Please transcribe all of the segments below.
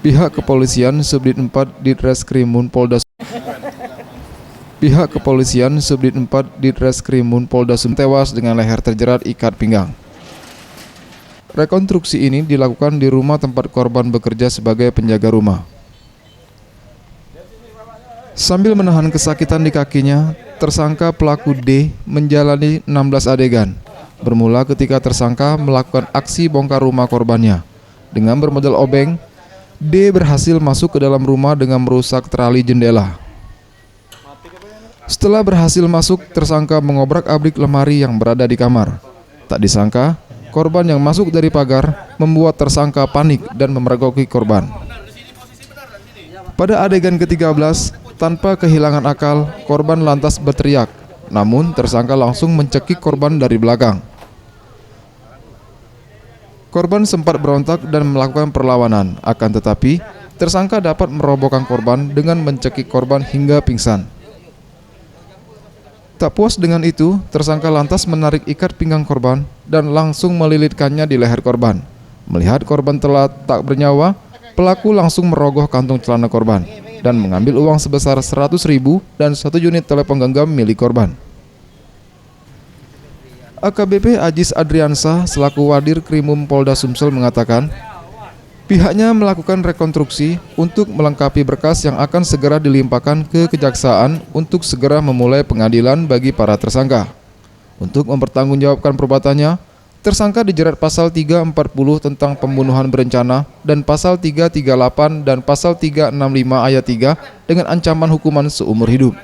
Pihak kepolisian Subdit 4 Ditreskrimum Polda Pihak kepolisian Subdit 4 Ditreskrimum Polda Sumsel tewas dengan leher terjerat ikat pinggang. Rekonstruksi ini dilakukan di rumah tempat korban bekerja sebagai penjaga rumah. Sambil menahan kesakitan di kakinya, tersangka pelaku D menjalani 16 adegan. Bermula ketika tersangka melakukan aksi bongkar rumah korbannya. Dengan bermodal obeng, D berhasil masuk ke dalam rumah dengan merusak terali jendela. Setelah berhasil masuk, tersangka mengobrak-abrik lemari yang berada di kamar. Tak disangka, korban yang masuk dari pagar membuat tersangka panik dan memergoki korban. Pada adegan ke-13, tanpa kehilangan akal, korban lantas berteriak. Namun, tersangka langsung mencekik korban dari belakang. Korban sempat berontak dan melakukan perlawanan, akan tetapi tersangka dapat merobohkan korban dengan mencekik korban hingga pingsan. Tak puas dengan itu, tersangka lantas menarik ikat pinggang korban dan langsung melilitkannya di leher korban. Melihat korban telah tak bernyawa, pelaku langsung merogoh kantung celana korban dan mengambil uang sebesar 100.000 dan 1 unit telepon genggam milik korban. AKBP Ajis Adriansyah selaku Wadir Krimum Polda Sumsel mengatakan, pihaknya melakukan rekonstruksi untuk melengkapi berkas yang akan segera dilimpahkan ke kejaksaan untuk segera memulai pengadilan bagi para tersangka. Untuk mempertanggungjawabkan perbuatannya, tersangka dijerat pasal 340 tentang pembunuhan berencana dan pasal 338 dan pasal 365 ayat 3 dengan ancaman hukuman seumur hidup.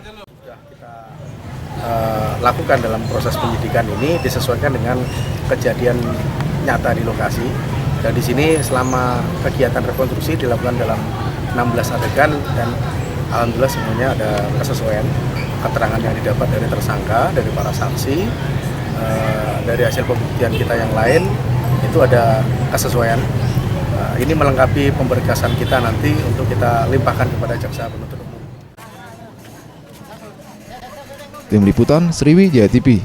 Lakukan dalam proses penyidikan ini disesuaikan dengan kejadian nyata di lokasi. Dan di sini selama kegiatan rekonstruksi dilakukan dalam 16 adegan dan alhamdulillah semuanya ada kesesuaian keterangan yang didapat dari tersangka, dari para saksi, dari hasil pembuktian kita yang lain itu ada kesesuaian. Ini melengkapi pemberkasan kita nanti untuk kita limpahkan kepada jaksa penuntut umum. Tim Liputan Sriwijaya TV.